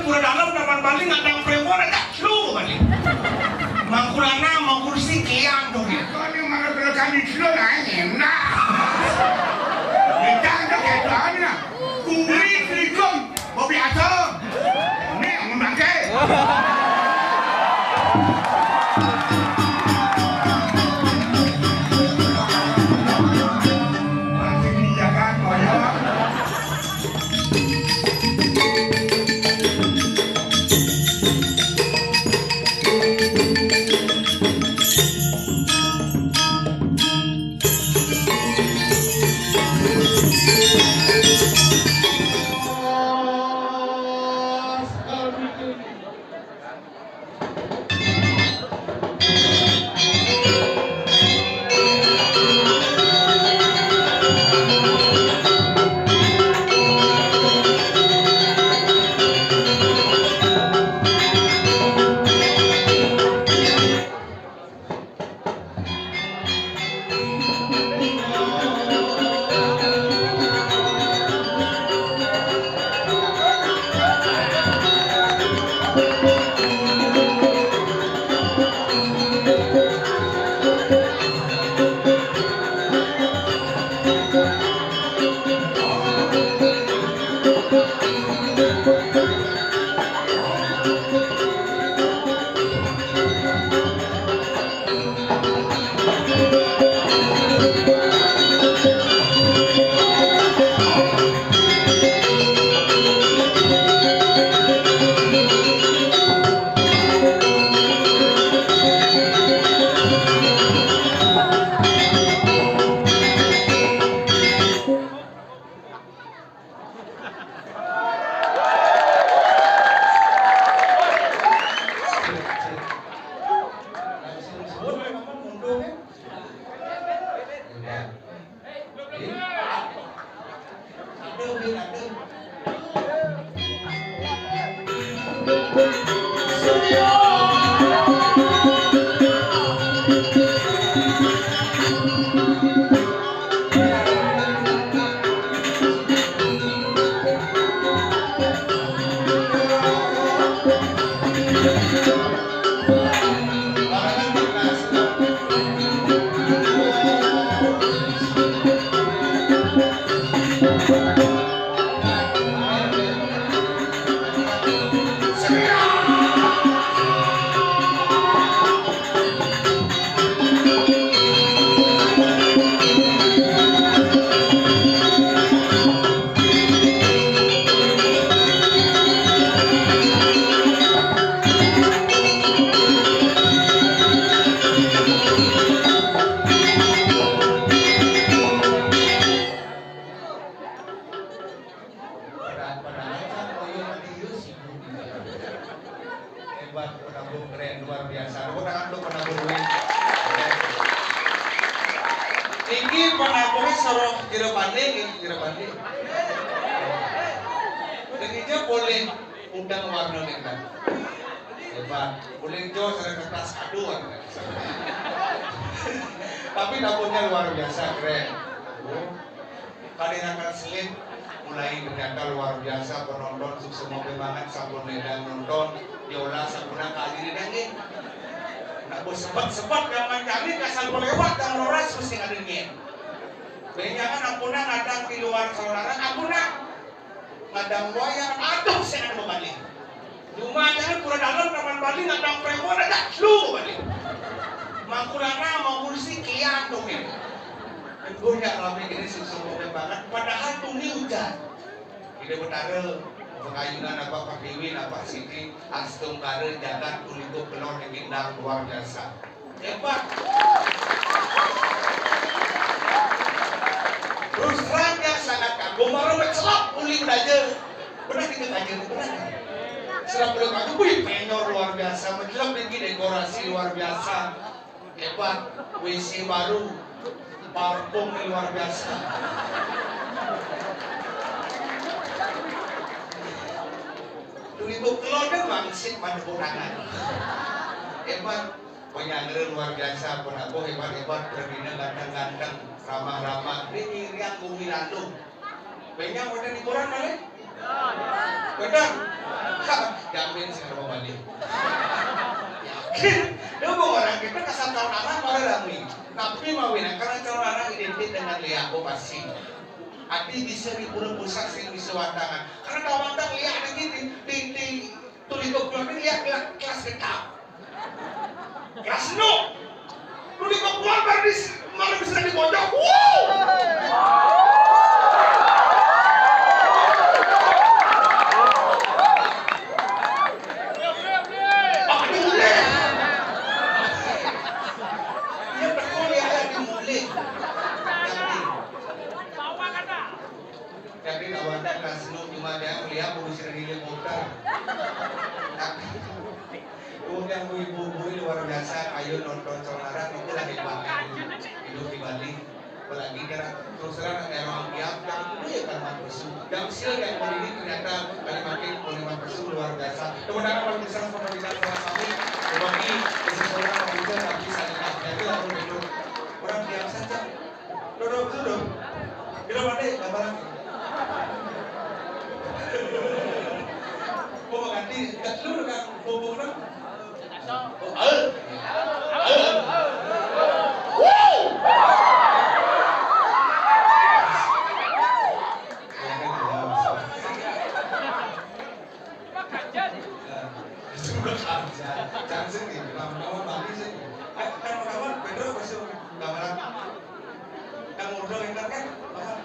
kurang dalam dapat balik ngadang prewon ada lu balik. Mangkulana mau kursi kian dong ya. Kau ni mana berkali kilo nanya, nah. Kita ada keadaan na. Kuri klikong, bobi atom. Ni ang membangkit. Masih dijaga koyo. Tapi dapurnya luar biasa keren. Kalian akan selip mulai ternyata luar biasa penonton sukses mobil banget sampun nedang nonton diolah sampuna kali ini nak bos sepat gaman kami kasal lewat dan loras mesti ngadengin. Benyakan ampuna ngadang di luar saudara ampuna ngadang wayang aduh saya ada balik. Cuma jangan kurang dalam kapan balik ngadang prewon ada lu balik. Mangkulana mau kursi kian dong ya. Gue nggak lama ini sesungguhnya banget. Padahal tuh ini hujan. Ini betara pengayunan apa Pak Dewi, apa Siti, astung kare jagat kuliku pelon yang indah luar biasa. Hebat. Terus terang yang sangat kagum. Baru mencelok kulit aja. Benar kita aja benar. Setelah belum aku wih penyor luar biasa. Mencelok lagi dekorasi luar biasa. Hebat. WC baru. Parfum luar biasa. Tulibu kelon kan mangsit pada kurangan. Hebat, penyanyi luar biasa. Penabuh hebat-hebat, berbina ganteng-ganteng, ramah-ramah. Ini riang bumi landung. Banyak udah di koran kali? Benar? jamin sih kalau balik. Yakin? Dia mau orang kita kasar calon anak pada rami. Tapi mau wina karena calon anak identik dengan Lia aku pasti. Adi bisa dipura pusat sih bisa wandangan. Karena kalau wandang Lia ada gini di tulis dokumen Lia kelas ketap. Kelas no. Lu di Papua malah bisa dibojok. Wow! Jadi kawanan kasno cuma dia melihat berusia hilir motor. Kemudian ibu-ibu luar biasa, ayo nonton Sonara, itu lagi banget hidup di Bali. Apalagi karena terus terang ada orang tiap yang dulu ya kan Persu. Dan usia yang ini ternyata kalimat Persu luar biasa. Kemudian kalau misalnya pemerintah sekolah kami, berbagi seseorang pemuda tapi saling jadi lalu itu orang diam saja. Duduk duduk. Bila mati gambar lagi. Kau ganti kat dulu kan bobok kan? Wow! Jangan sini, kawan Bali sih. Kan kawan Pedro pasti gambaran. Kan modal ingat kan? Modal.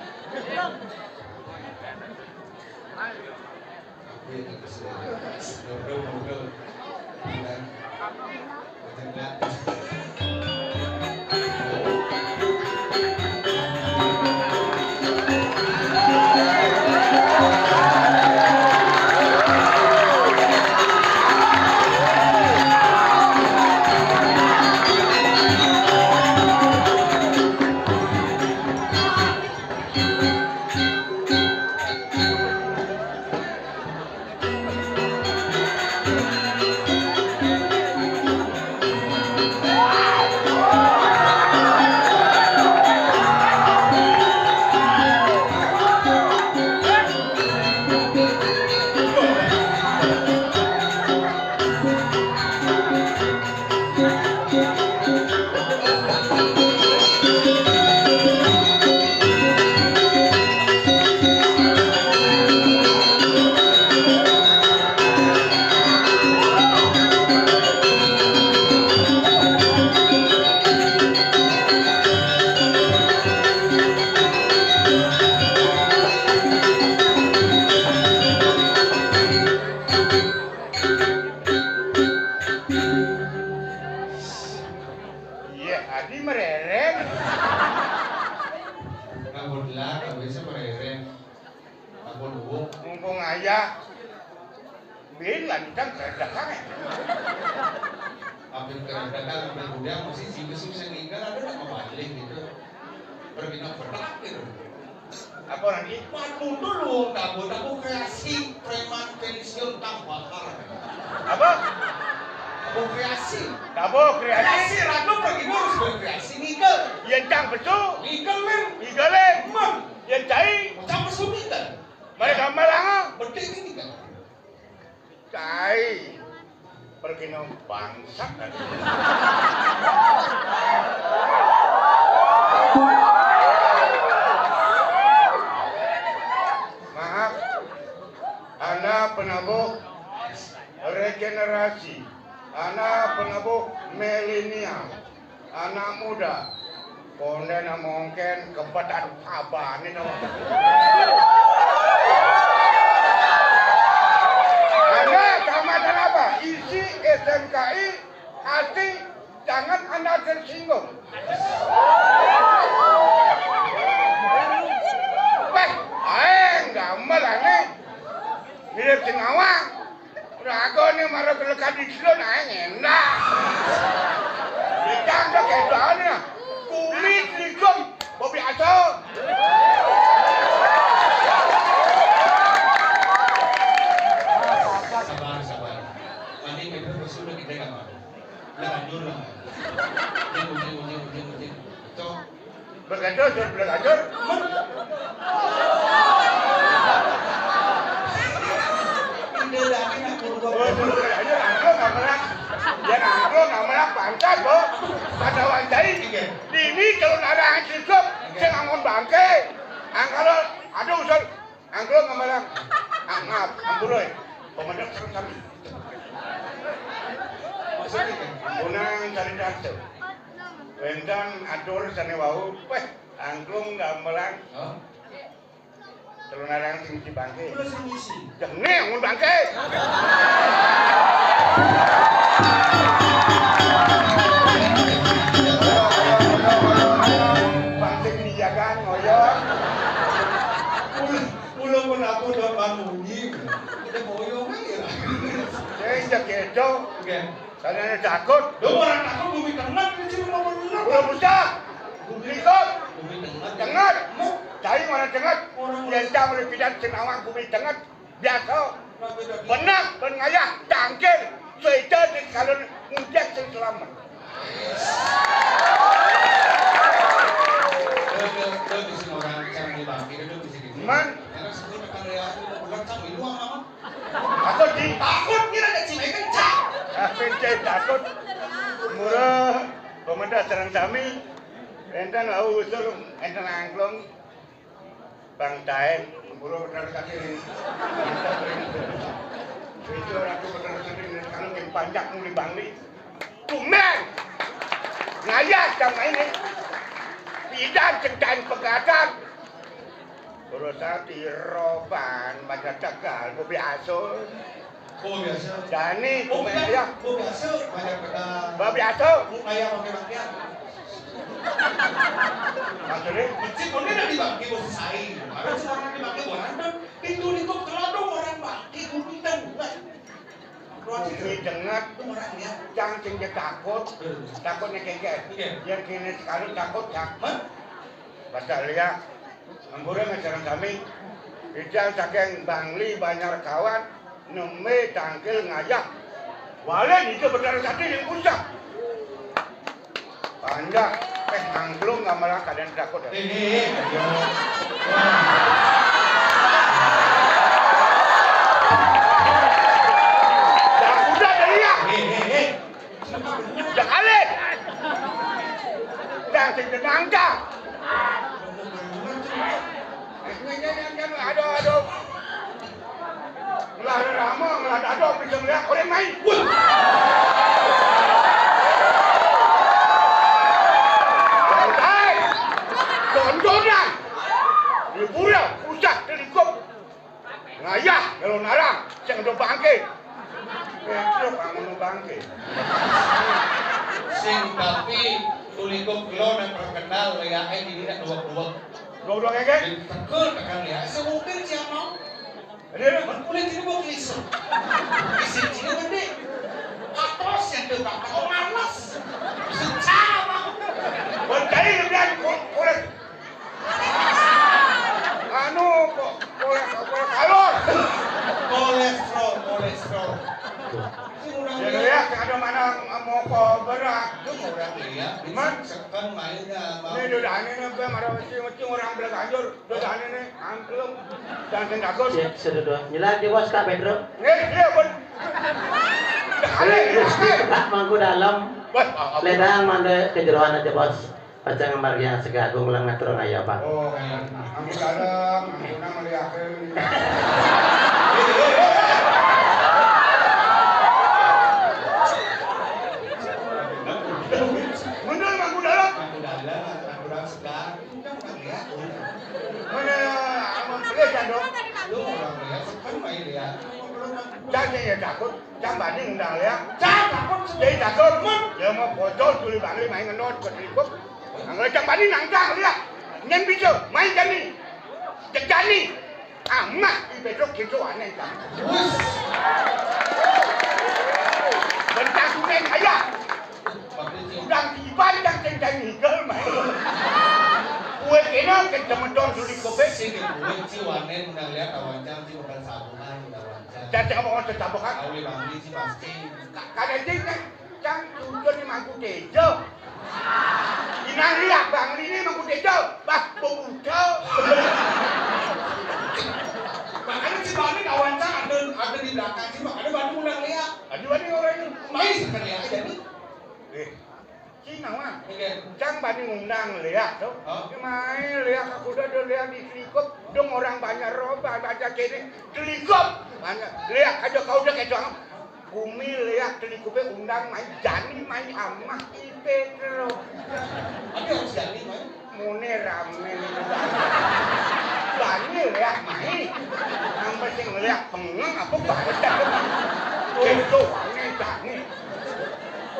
Mumpung ayah bilang kan keredakan. Apin keredakan udah mesti si besuk seninggal ada nama balik gitu. Berbina berat gitu. Apa lagi? Matu dulu, tabu kreasi preman pensiun tambakar. Apa? Tabu kreasi. Tabu kreasi. Kreasi ratu pergi ngurus berkreasi nikel. Yang cang betul. Nikel men. Igale. Man. Yang cai. Macam besul nikel. Mereka malang. Betul ini kan. Cai. Pergi nong bangsa kan. Maaf. Anak penabuk regenerasi. Anak penabuk milenial. Anak muda. Konden mungkin kebetulan abah ini nama. Anda tamatan apa? Isi SMKI hati jangan Anda tersinggung. Wah, gambar nih. Mirip Singawang. Rago nih marah kelekat di sini enak. Ikan dah kayak gini. Kulit likum, bobi asal. Sabar. Mandi kita bersudah kita gambar. Lanjut lah. Ujung. Cok. Berlanjut. Tidak lagi nak Aja angklung nggak melak. Yang angklung nggak melak pancat loh. Pada wanjai. Ini kalau ada yang cukup, saya ngangon bangke. Angkalo, aduh usul. Angklung nggak melak. Maaf, ambuloy. Komandan serang kami. Bunang cari dasar. Wendan adur sana wau. Weh, angklung nggak melak. Kalau narang sing si bangke. Jangan ngun bangke. Bangke dijagaan ngoyong. Pulau pun aku udah bangunyi. Udah boyong ya. Saya injak kejo. Oke. Kalian takut. Lu orang takut bumi tengah di sini mau berenang. Belum usah. Ikut. Bumi tengah. Dengar. Cari mana dengar. Yang tak boleh pindah senawang bumi tengah. Biasa. Benar. Pengayah. Tangkil. Sudah di kalau ngujak selamat. Di sini orang cara dibangkit itu di sini. Man. Karena sebelum akan reaksi mau pulang sama ilu sama. Aku di. Takut kira ada cimai kencang. Aku cek takut. Murah. Komandan serang kami. Enten au usul enten angklung. Bang Taen. Murah benar kaki. Itu aku benar sendiri kalau yang panjang di Bangli. Kumen. Ngayat sama ini. Bidan cengkan pegatan. Urusati roban macam tegal bobi asul. Oh biasa. Dani kumen ya. Oh biasa. Banyak kata. Bobi asul. Kayak pakai pakaian. Maksudnya? Kecil pun dia dibangkit bos saing. Ada seorang dibangkit orang itu kelado orang bangkit bumi tengah. Bumi tengah. Orang ya. Jangan tinggi takut. Takutnya kengket. Yang kini sekarang takut takut. Pasal lihat. Anggur ngajaran kami. Ijal saking Bangli banyak kawan. Neme tangkil ngajak. Walen itu berdarah satu yang kusak. Panjang. Angklung nggak malah kadang takut. Jangan udah dari ya. Jangan alik. Jangan tinggal nangka. Aduh. Ngelah ada rama, ngelah ada aduh. Bisa melihat orang main. Tontonan. Di pulau, pusat, telikup. Ngayah, kalau narang. Saya udah bangke. Terus bangun bangke. Sing tapi tulikup lo dan terkenal ya ini tidak dua-dua. Dua-dua ngegek. Tekul tekan ya. Semungkin siapa? Ada. Kulit ini mau kisah. Isi sini gede. Katros yang dekat. Oh malas. Sama. Bercari lebihan kulit. Anu kok kulit kalor. Kolesterol. Jadi ya, ada mana mau kok berat. Itu orang ya. Man. Sekan mainnya. Ini udah aneh nih, ada macam orang belah ganjur. Udah aneh nih, angklung. Jangan takut. Sudah nyelat di bos Kak Pedro. Iya, pun. Udah aneh. Tak mangku dalam. Ledang mande kejeroan aja bos. Baca ngambar yang segagung lang ngatur ngaya pak. Oh, aku dalam, aku nak melihatkan. Benar, aku dalam. Aku dalam segar. Udah bukan lihat. Mana, lihat dong. Lu orang lihat sekan main ya. Jangan ya takut, jangan banding dah lihat. Jangan takut, jadi takut. Ya mau bocor tuli Bangli main ngenot ke tripod. Anggal jangan banding nangkang lihat. Nyen bisa main jani. Jani. Amak di bedok gitu aneh kan. Bentang sungai ayah. Udang tiban yang cengceng higel main. Kue kena kencemedon suri kopi. Sing gue ciwanen udah lihat awancan sih bukan sabungan udah awancan. Jangan mau tertabokan. Kau di Bangli sih pasti. Kadang jangan tujuan di mangku tejo. Inang lihat Bangli ini mangku tejo. Bah pemuda. Makanya si Bangli awancan ada di belakang sih, ada batu udah main sekali aja nih. Cina mah. Oke. Cang bani ngundang lihat tuh. Main lihat aku udah lihat di Telingkup. Dong orang banyak roba baca kini Telingkup. Banyak lihat aja kau udah kayak doang. Bumi lihat Telingkupnya undang main jani main amah itu terus. Ada harus jani main. Mune rame jani lihat main. Yang penting lihat pengen apa baca. Itu ini jani.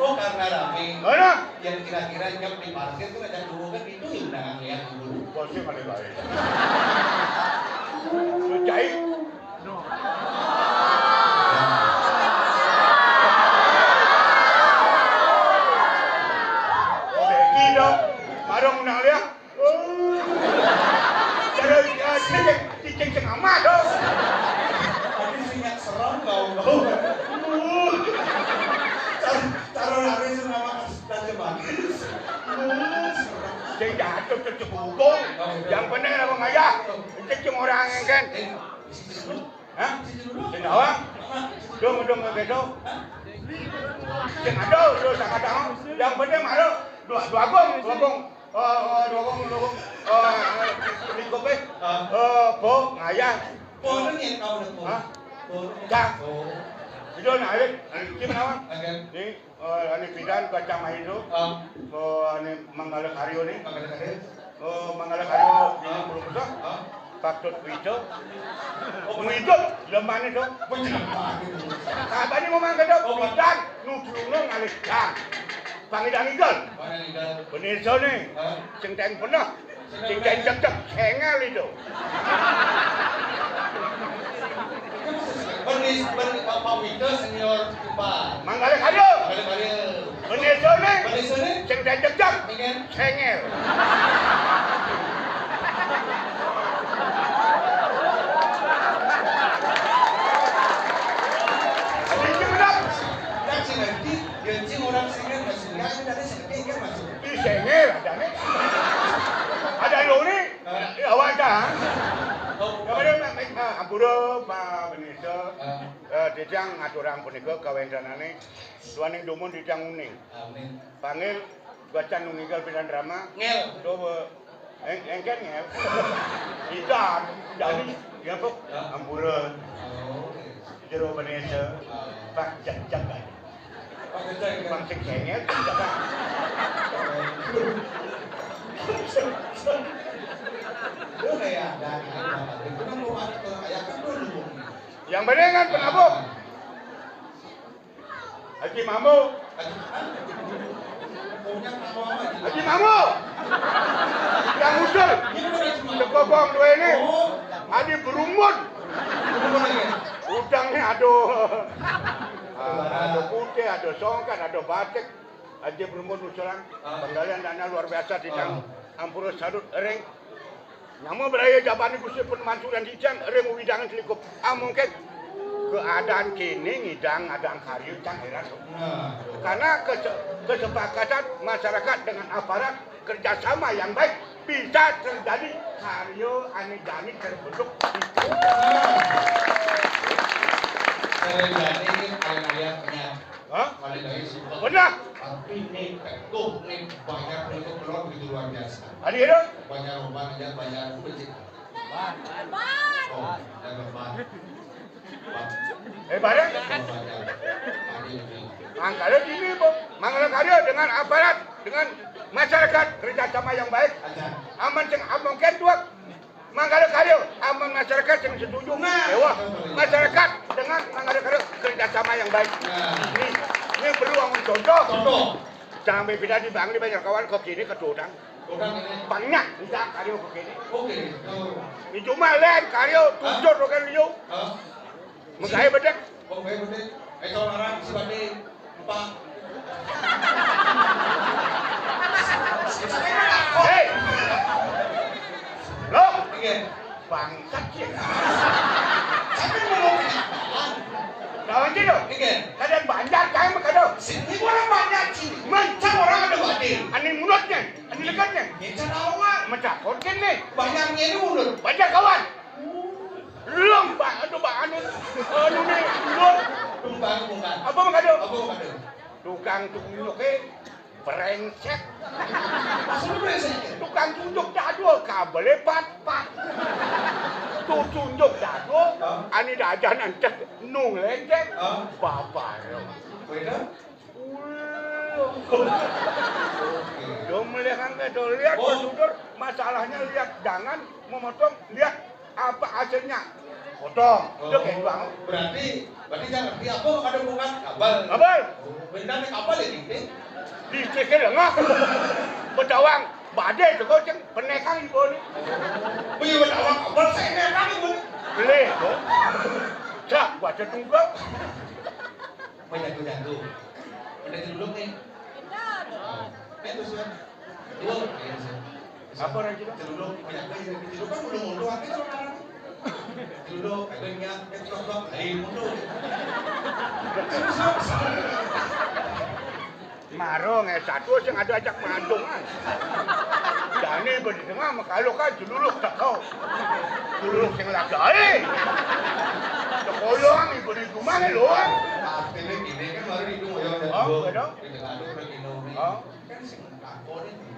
Oh karena rame. Mana? Yang kira-kira nyok di parkir tuh ada dulu kan itu yang undangan lihat dulu. Bosnya kali baik. Lucai. Beki dong. Marong undang lihat. Cara cicing amat dong. Tapi sinyak serem kau. Cara lari sama dan jebakis. Saya jatuh tercebukung. Yang benar apa ngajak? Itu cuma orang yang kan. Hah? Sendawa? Dong begitu. Sing ada, dua sangat tahu. Yang benar malu. Dua gong. Lingkupnya. Po, ngajak. Po ini yang kau udah po. Hah? Po. Cak. Itu naik. Gimana? Oke. Ini ini pidan kacang itu. Ini Manggala Karyo nih. Manggala Karyo ini belum besar. Patut itu. Oh itu lemah itu. Kapan mau mangga itu? Pidan nutrunu ngalih jang. Pangidang ikan. Bener nih. Sing teng penuh. Sing teng cek hengel itu. Pak Wito senior Pak. Manggala Karyo. Kali-kali. Bener nih. Malaysia nih. Sing teng cek hengel. Orang singa masuk nggak ada sedikit kan masuk. Di sengel ada nih. Ada lo nih. Awak dah. Kemudian ampura Pak Benisa. Dijang aturan punika kawendanane duaning dumun dijang uning. Amin. Panggil baca nunggal pidan drama. Ngel. Do engken ngel. Tidak. Jadi ya kok ampura. Jero Benisa. Pak jajak aja. Bang sing sengel tidak. Yang benar kan penabung. Haji Mamu. Haji Mamu. Yang usul. Sekobong dua ini. Adi berumun. Udangnya aduh. Ada putih, ada songkan, ada batik. Haji berumun usulan. Penggalian dana luar biasa di Ampura Sadut Ering. Namun beraya jabani Gusti pun mansuran dijang Ering widangan Telingkup. Mungkin keadaan kini ngidang adang karyu cang heran. Karena kesepakatan masyarakat dengan aparat kerjasama yang baik bisa terjadi karyu aneh-aneh terbentuk. Terjadi ayat-ayatnya. Hah? Kali-kali sumpah. Benar. Tapi nih, tuh nih banyak untuk keluar begitu luar biasa. Adi itu? Banyak rumah aja, banyak masjid. Oh, dan lebat. Barang? Angkanya gini, Bu. Mangala karya dengan aparat, dengan masyarakat kerjasama yang baik. Aman ceng amongken dua. Mangala karya, aman masyarakat yang setuju. Ewa, masyarakat dengan mangala karya kerjasama yang baik. Ini perlu angin contoh. Sampai pindah di Bangli banyak kawan ke kini ke Tudang. Banyak tidak karya ke kini. Ini cuma lain karya tujuh rokan liu. Menggaya bedek. Menggaya bedek. Itu orang sebagai Pak. Hei! Lo! Iya. Bangsat sih. Tapi ngomong kenapa? Kawan cino? Iya. Kadang banyak kayak makado. Sini orang banyak sini. Macam orang ada batin. Ani mulutnya, ani lekatnya. Macam awak. Macam korken nih. Banyaknya ini mulut. Banyak kawan. Lembak, aduh bak anu nih, mulut. Tumpang bukan. Apa mengadu? Apa bukan? Tukang tunjuk brengsek. Maksudnya brengsek. Tukang tunjuk jadul kabelnya pat. Tuh tunjuk jadul, ani dajan ancet nung lencek. Bapak. Beda? Dong melihat ke lihat sudut masalahnya lihat jangan memotong lihat apa hasilnya potong itu kayak bang berarti jangan ngerti apa ada bukan kabel benar kabel ya nih di cekel enggak bedawang badai itu kau ceng penekang ibu nih punya bedawang kabel saya penekang ibu beli tuh cak baca tunggal banyak tuh udah dulu nih itu sudah dua apa orang itu dulu banyak dulu kan belum mundur apa itu dulu adanya ekstrovert lain mundur marung satu sing ada ajak mandungan jane beri tengah makalo kan dululuk tak kau dululuk sing lagai sekolah ibu di rumah lo artinya gini kan baru di rumah ya betul kan sing takon ini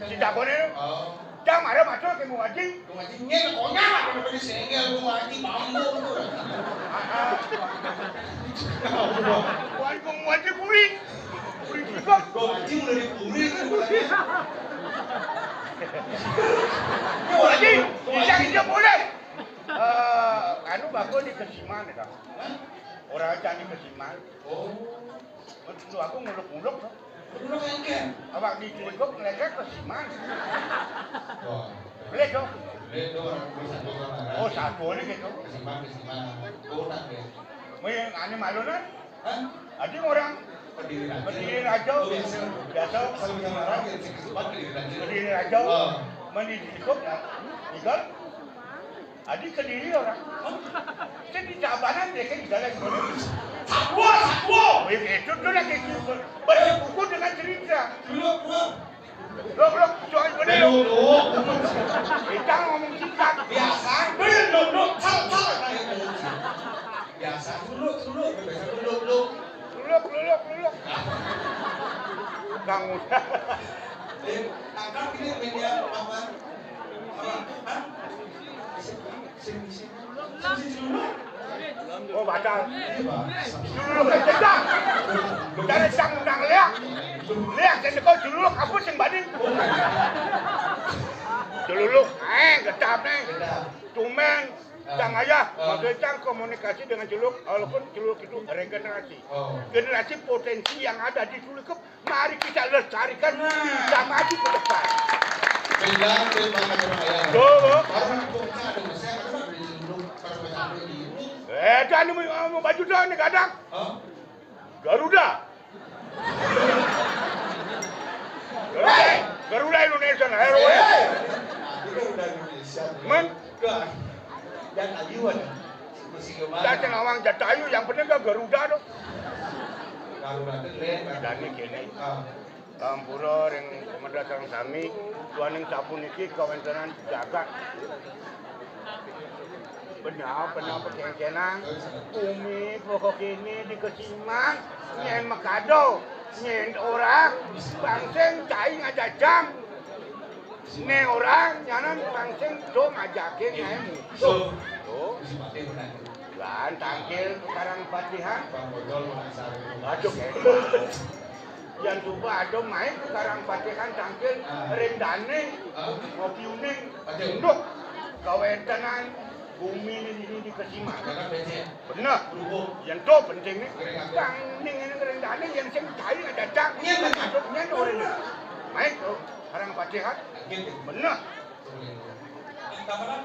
si takon ini jangan marah macam ke muaji ngel konya kalau pergi sengel muaji bambu itu Wah, muaji puri juga muaji udah dipuri kan boleh muaji bisa boleh anu bagus di Kesiman ya orang candi Kesiman itu aku nguluk-nguluk nguluk engke awak di Cilikuk ngelekek Kesiman boleh dong oh satu ini gitu Kesiman kurang deh yang ane malunan ada orang berdiri raja biasa berdiri raja mandi Cilikuk ikut adik kediri orang saya di cabanan dia kan jalan satwa itu tuh lagi bersebuku dengan cerita Blok, soal bener kita ngomong singkat biasa belum salah biasa dulu kamu angkat ini media apa oh batal dulu kencang dari sang lihat jadi kau dulu apa sing badin dulu getap nih cuman Cang aja, maksudnya Cang komunikasi dengan Celuk, walaupun Celuk itu regenerasi. Generasi potensi yang ada di Celuk, mari kita lestarikan sama maju ke depan. Tadi mau baju dah ni kadang. Garuda. Garuda Indonesia, hero. Garuda Indonesia. Men. Dan ayuan. Kita ngawang jatayu yang penting Garuda tu. Garuda tu lain. Dan ni kini. Kampura yang komandan sarang sami, tuan yang sapu niki kawanan jaga. Benar perkenang. Umi pokok ini di Kesiman, nyen Makado, nyen orang, bangseng cai ngajajam. Ne orang nyanan bangseng do ngajakin nyen. So, Lan tangkil sekarang Fatihan. Aduh yang coba ada main sekarang Fatihan tangkil rendane, ngopi uning, nduk, kawetanan, bumi ini di Kesiman. Benar, yang tu penting ni. Kang ning ini rendane yang sing cai ada cak, nyen orang ni. Main tu sekarang Fatihan. Benar. Kapan